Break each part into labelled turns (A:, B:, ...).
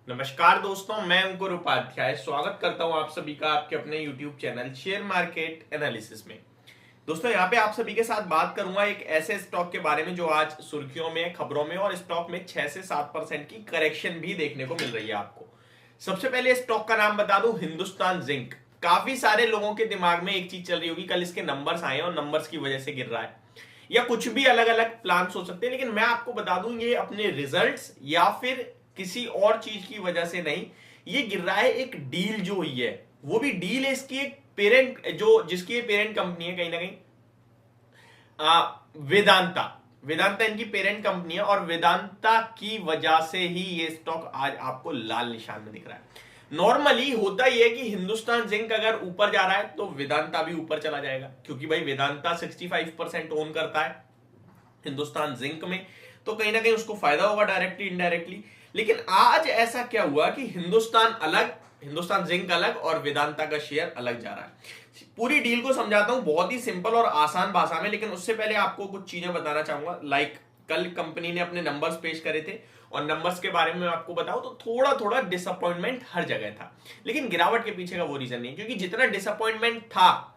A: नमस्कार दोस्तों, मैं अंकुर उपाध्याय स्वागत करता हूं आप सभी का आपके अपने YouTube channel share market analysis में। दोस्तों, यहां पे आप सभी के साथ बात करूंगा एक ऐसे स्टॉक के बारे में जो आज सुर्खियों में, खबरों में और स्टॉक में 6 से 7% की करेक्शन भी देखने को मिल रही है आपको। सबसे पहले स्टॉक का नाम बता दूं, हिंदुस्तान जिंक। काफी सारे लोगों के दिमाग में एक चीज चल रही होगी, कल इसके नंबर्स आए और नंबर्स की वजह से गिर रहा है, या कुछ भी अलग अलग प्लान हो सकते हैं, लेकिन मैं आपको बता दूं ये अपने रिजल्ट्स या फिर किसी और चीज की वजह से नहीं, ये गिर रहा है एक डील जो हुई है। वो भी डील है इसकी एक पेरेंट, जो जिसकी पेरेंट कंपनी है कहीं ना कहीं वेदांता। वेदांता इनकी पेरेंट कंपनी है और वेदांता की वजह से ही ये स्टॉक आज आपको लाल निशान में दिख रहा है। नॉर्मली होता ही है कि हिंदुस्तान जिंक अगर ऊपर जा रहा है तो वेदांता भी ऊपर चला जाएगा, क्योंकि भाई वेदांता 65% ओन करता है हिंदुस्तान जिंक में, तो कहीं ना कहीं उसको फायदा होगा डायरेक्टली इनडायरेक्टली। लेकिन आज ऐसा क्या हुआ कि हिंदुस्तान अलग, हिंदुस्तान जिंक अलग और वेदांता का शेयर अलग जा रहा है। पूरी डील को समझाता हूं बहुत ही सिंपल और आसान भाषा में, लेकिन उससे पहले आपको कुछ चीजें बताना चाहूंगा। कल कंपनी ने अपने नंबर्स पेश करे थे और नंबर्स के बारे में आपको बताऊं तो थोड़ा थोड़ा डिसअपॉइंटमेंट हर जगह था, लेकिन गिरावट के पीछे का वो रीजन नहीं, क्योंकि जितना डिसअपॉइंटमेंट था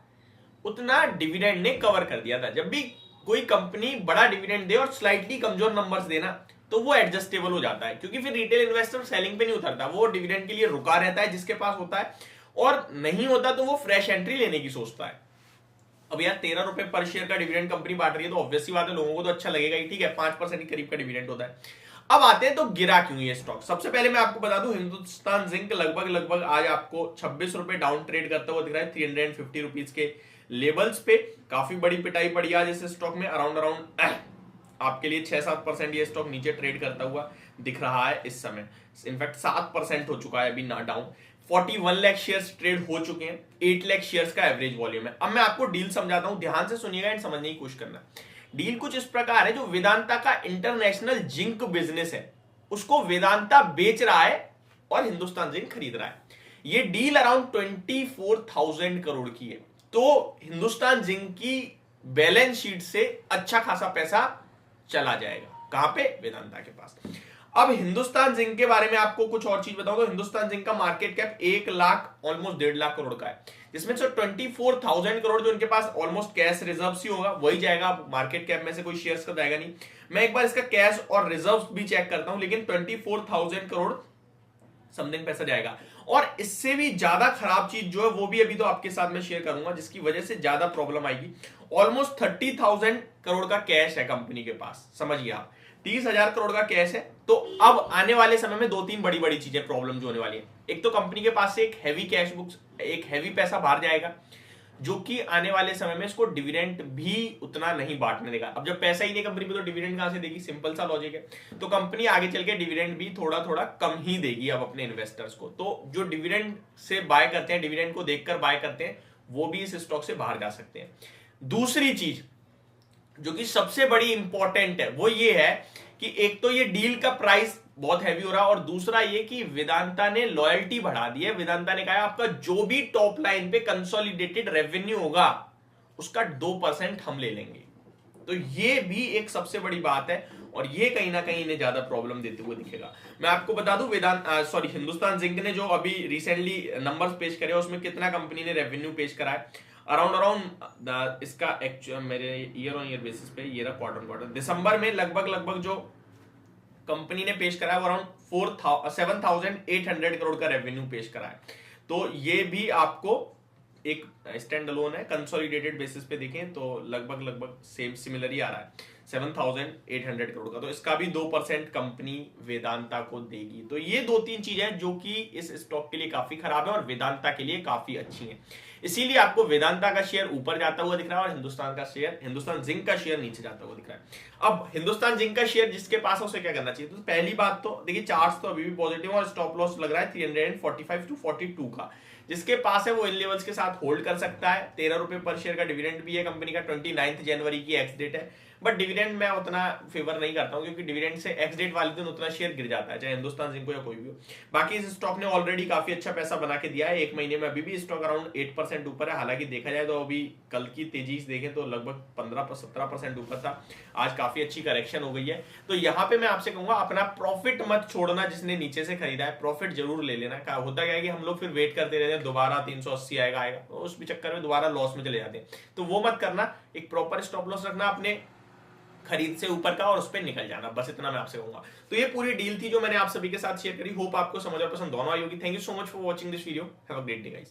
A: उतना डिविडेंड ने कवर कर दिया था। जब भी कोई कंपनी बड़ा डिविडेंड दे और स्लाइटली कमजोर नंबर्स देना तो वो एडजस्टेबल हो जाता है, क्योंकि फिर रिटेल इन्वेस्टर सेलिंग पे नहीं उतरता, वो डिविडेंड के लिए रुका रहता है जिसके पास होता है, और नहीं होता तो वो फ्रेश एंट्री लेने की सोचता है। अब यार 13 रुपए पर शेयर का डिविडेंड कंपनी बांट रही है तो ऑब्वियसली बात है लोगों को तो अच्छा लगेगा ही, ठीक है, 5% के करीब का डिविडेंड होता है। अब आते हैं तो गिरा क्यों ये स्टॉक। सबसे पहले मैं आपको बता दूं, हिंदुस्तान जिंक लगभग आज आपको 26 रुपए डाउन ट्रेड करता हुआ दिख रहा है 350 रुपीज के लेवल्स पे। काफी बड़ी पिटाई पड़ी आज इस स्टॉक में, अराउंड आपके लिए 6-7% ये स्टॉक नीचे ट्रेड करता हुआ दिख रहा है इस समय। इनफैक्ट 7% हो चुका है अभी ना डाउन। 41 लाख शेयर्स ट्रेड हो चुके हैं, 8 लाख शेयर्स का एवरेज वॉल्यूम है। अब मैं आपको डील समझाता हूं, ध्यान से सुनिएगा एंड समझने की कोशिश करना। डील कुछ इस प्रकार है, जो वेदांता का इंटरनेशनल जिंक बिजनेस है उसको वेदांता बेच रहा है और हिंदुस्तान जिंक खरीद रहा है। ये डील अराउंड 24,000 करोड़ की है, तो हिंदुस्तान जिंक की बैलेंस शीट से अच्छा खासा पैसा चला जाएगा। कहां पे? वेदांता के पास। अब हिंदुस्तान जिंक के बारे में आपको कुछ और चीज बताऊं तो हिंदुस्तान जिंक का market cap 1 lakh almost 1.5 lakh crore का है, जिसमें से 24,000 करोड़ जो इनके पास ऑलमोस्ट कैश रिजर्व ही होगा वही जाएगा। मार्केट कैप में से कोई शेयर्स का जाएगा नहीं। मैं एक बार इसका कैश और रिजर्व भी चेक करता हूं, लेकिन 24,000 करोड़ समथिंग पैसा जाएगा। और इससे भी ज्यादा खराब चीज जो है वो भी अभी तो आपके साथ में शेयर करूंगा, जिसकी वजह से ज्यादा प्रॉब्लम आएगी। ऑलमोस्ट 30,000 करोड़ का कैश है कंपनी के पास, समझिए आप 30,000 करोड़ का कैश है। तो अब आने वाले समय में 2-3 बड़ी बड़ी चीजें प्रॉब्लम जो होने वाली है। एक तो कंपनी के पास से एक हैवी कैश बुक्स, एक हैवी पैसा बाहर जाएगा, जो कि आने वाले समय में इसको डिविडेंड भी उतना नहीं बांटने देगा। अब जब पैसा ही नहीं कंपनी में तो डिविडेंड कहां से देगी? सिंपल सा लॉजिक है। तो कंपनी आगे चल के डिविडेंड भी थोड़ा थोड़ा कम ही देगी अब अपने इन्वेस्टर्स को। तो जो डिविडेंड से बाय करते हैं, डिविडेंड को देखकर बाय करते हैं, वो भी इस स्टॉक से बाहर जा सकते हैं। दूसरी चीज जो कि सबसे बड़ी इंपॉर्टेंट है वो ये है कि एक तो ये डील का प्राइस बहुत हैवी हो रहा है, और दूसरा ये कि वेदांता ने लॉयल्टी बढ़ा दी है। वेदांता ने कहा आपका जो भी टॉप लाइन पे कंसोलिडेटेड रेवेन्यू होगा उसका 2% हम ले लेंगे। तो ये भी एक सबसे बड़ी बात है, और ये कहीं ना कहीं इन्हें ज्यादा प्रॉब्लम देते हुए दिखेगा। मैं आपको बता दूं हिंदुस्तान जिंक ने जो अभी रिसेंटली नंबर्स पेश करे उसमें कितना कंपनी ने रेवेन्यू पेश करा है, अराउंड इसका एक्चुअल मेरे ईयर ऑन ईयर बेसिस पे, ये रहा क्वार्टर ऑन क्वार्टर, दिसंबर में लगभग जो कंपनी ने पेश करा है वो अराउंड 7,800 करोड़ का रेवेन्यू पेश करा है। तो ये भी आपको एक स्टैंड अलोन है, कंसोलिडेटेड बेसिस पे देखें तो लगभग सेम सिमिलर ही आ रहा है 7,800 करोड़ का। तो इसका भी 2% कंपनी वेदांता को देगी। तो ये 2-3 चीजें जो कि इस स्टॉक के लिए काफी खराब है और वेदांता के लिए काफी अच्छी है। इसीलिए आपको वेदांता का शेयर ऊपर जाता हुआ दिख रहा है और हिंदुस्तान जिंक का शेयर नीचे जाता हुआ दिख रहा है। अब हिंदुस्तान जिंक का शेयर जिसके पास है उसे क्या करना चाहिए? तो पहली बात तो देखिए, चार्ट्स तो अभी भी पॉजिटिव और स्टॉप लॉस लग रहा है 345 to 42 का। जिसके पास है वो इन लेवल्स के साथ होल्ड कर सकता है। 13 रुपए पर शेयर का डिविडेंड भी है कंपनी का, 29 जनवरी की एक्स डेट है। बट डिविडेंड मैं उतना फेवर नहीं करता हूं, क्योंकि डिविडेंड से एक्स डेट वाले दिन उतना शेयर गिर जाता है, चाहे हिंदुस्तान जिंक हो या कोई भी हो। बाकी इस स्टॉक ने ऑलरेडी काफी अच्छा पैसा बना के दिया है, एक महीने में अभी भी स्टॉक अराउंड 8% ऊपर है। हालांकि देखा जाए तो अभी कल की तेजी से देखें तो लगभग 15-17% ऊपर था, आज काफी अच्छी करेक्शन हो गई है। तो यहाँ पे मैं आपसे कहूंगा अपना प्रॉफिट मत छोड़ना, जिसने नीचे से खरीदा है प्रॉफिट जरूर ले लेना। क्या होता क्या है कि हम लोग फिर वेट करते रहते हैं दोबारा 380 आएगा, तो उस भी चक्कर में दोबारा लॉस में चले जाते हैं। तो वो मत करना, एक प्रॉपर स्टॉप लॉस रखना अपने खरीद से ऊपर का और उस पर निकल जाना, बस इतना मैं आपसे कहूंगा। तो ये पूरी डील थी जो मैंने आप सभी के साथ शेयर करी। होप आपको समझ और पसंद दोनों आई होगी। Thank you so much for watching this video. Have a great day guys.